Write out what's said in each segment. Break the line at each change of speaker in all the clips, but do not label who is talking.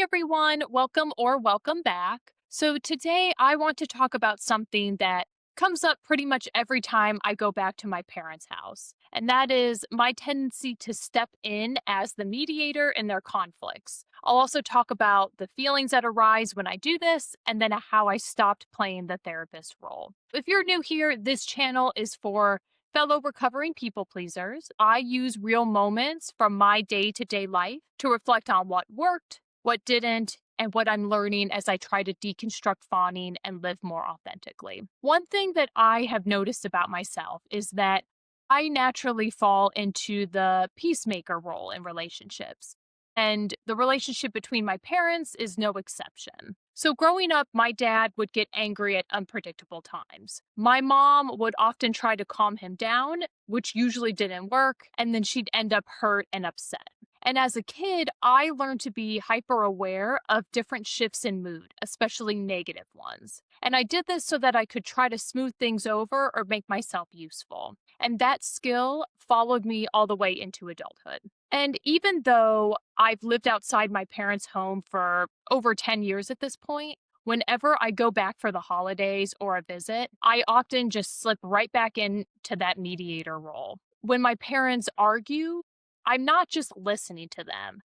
everyone. Welcome or welcome back. So, today I want to talk about something that comes up pretty much every time I go back to my parents' house, and that is my tendency to step in as the mediator in their conflicts. I'll also talk about the feelings that arise when I do this, and then how I stopped playing the therapist role. If you're new here, this channel is for fellow recovering people pleasers. I use real moments from my day to day life to reflect on what worked, what didn't, and what I'm learning as I try to deconstruct fawning and live more authentically. One thing that I have noticed about myself is that I naturally fall into the peacemaker role in relationships. And the relationship between my parents is no exception. So, growing up, my dad would get angry at unpredictable times. My mom would often try to calm him down, which usually didn't work, and then she'd end up hurt and upset. And as a kid, I learned to be hyper aware of different shifts in mood, especially negative ones. And I did this so that I could try to smooth things over or make myself useful. And that skill followed me all the way into adulthood. And even though I've lived outside my parents' home for over 10 years at this point, whenever I go back for the holidays or a visit, I often just slip right back into that mediator role. When my parents argue, I'm not just listening to them.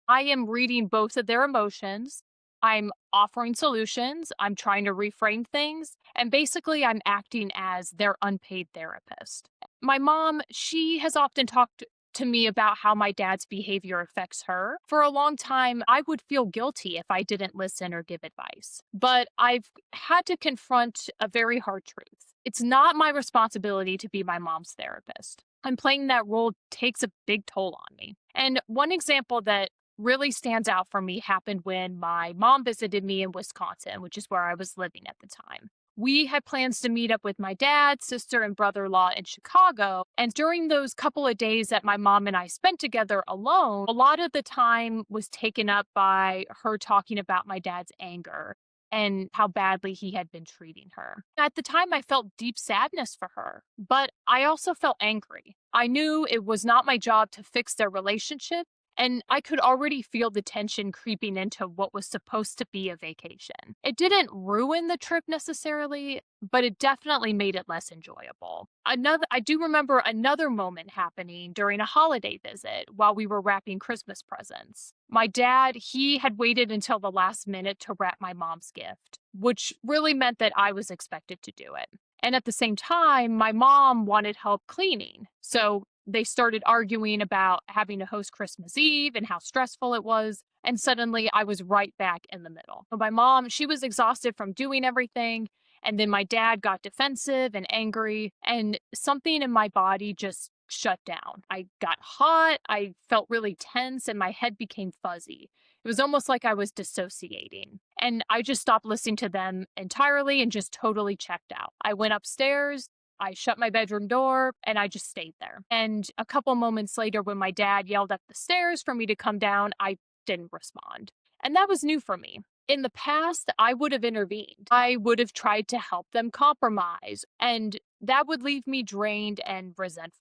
I am reading both of their emotions. I'm offering solutions. I'm trying to reframe things. And basically, I'm acting as their unpaid therapist. My mom, she has often talked to me about how my dad's behavior affects her. For a long time, I would feel guilty if I didn't listen or give advice. But I've had to confront a very hard truth. It's not my responsibility to be my mom's therapist. And playing that role takes a big toll on me. And one example that really stands out for me happened when my mom visited me in Wisconsin, which is where I was living at the time. We had plans to meet up with my dad, sister, and brother in law in Chicago. And during those couple of days that my mom and I spent together alone, a lot of the time was taken up by her talking about my dad's anger and how badly he had been treating her. At the time, I felt deep sadness for her, but I also felt angry. I knew it was not my job to fix their relationship, and I could already feel the tension creeping into what was supposed to be a vacation. It didn't ruin the trip necessarily, but it definitely made it less enjoyable. I do remember another moment happening during a holiday visit while we were wrapping Christmas presents. My dad, he had waited until the last minute to wrap my mom's gift, which really meant that I was expected to do it. And at the same time, my mom wanted help cleaning. So they started arguing about having to host Christmas Eve and how stressful it was. And suddenly I was right back in the middle. But my mom, she was exhausted from doing everything. And then my dad got defensive and angry, and something in my body just shut down. I got hot, I felt really tense, and my head became fuzzy. It was almost like I was dissociating. And I just stopped listening to them entirely and just totally checked out. I went upstairs. I shut my bedroom door and I just stayed there. And a couple moments later, when my dad yelled up the stairs for me to come down, I didn't respond. And that was new for me. In the past, I would have intervened. I would have tried to help them compromise, and that would leave me drained and resentful.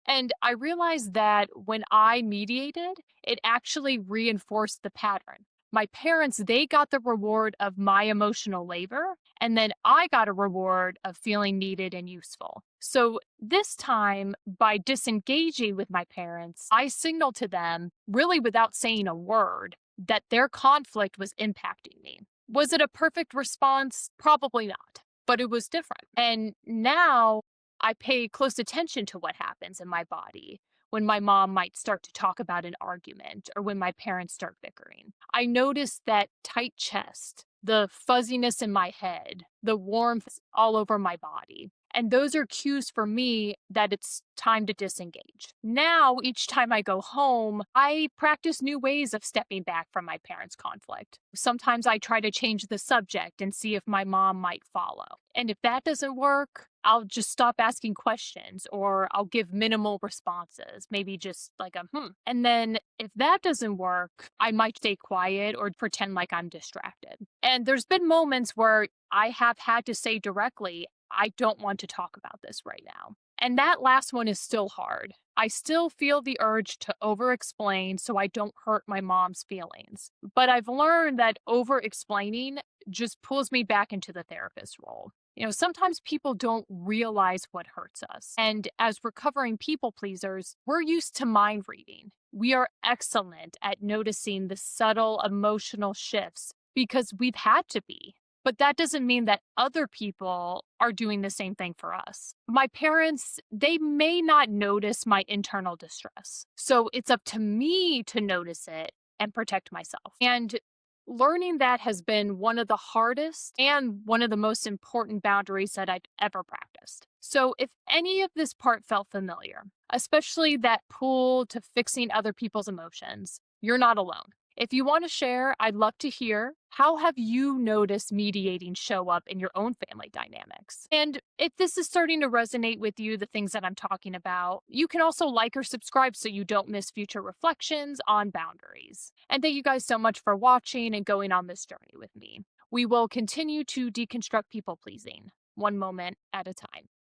And I realized that when I mediated, it actually reinforced the pattern. My parents, they got the reward of my emotional labor, and then I got a reward of feeling needed and useful. So this time, by disengaging with my parents, I signaled to them, really without saying a word, that their conflict was impacting me. Was it a perfect response? Probably not, but it was different. And now I pay close attention to what happens in my body when my mom might start to talk about an argument or when my parents start bickering. I notice that tight chest, the fuzziness in my head, the warmth all over my body. And those are cues for me that it's time to disengage. Now, each time I go home, I practice new ways of stepping back from my parents' conflict. Sometimes I try to change the subject and see if my mom might follow. And if that doesn't work, I'll just stop asking questions or I'll give minimal responses, maybe just like a. And then if that doesn't work, I might stay quiet or pretend like I'm distracted. And there's been moments where I have had to say directly, I don't want to talk about this right now. And that last one is still hard I still feel the urge to over explain so I don't hurt my mom's feelings. But I've learned that over explaining just pulls me back into the therapist role. Sometimes people don't realize what hurts us. And as recovering people pleasers, we're used to mind reading. We are excellent at noticing the subtle emotional shifts because we've had to be. But that doesn't mean that other people are doing the same thing for us. My parents, they may not notice my internal distress. So it's up to me to notice it and protect myself. And learning that has been one of the hardest and one of the most important boundaries that I've ever practiced. So, if any of this part felt familiar, especially that pull to fixing other people's emotions, you're not alone. If you want to share, I'd love to hear how have you noticed mediating show up in your own family dynamics? And if this is starting to resonate with you, the things that I'm talking about, you can also like or subscribe so you don't miss future reflections on boundaries. And thank you guys so much for watching and going on this journey with me. We will continue to deconstruct people pleasing, one moment at a time.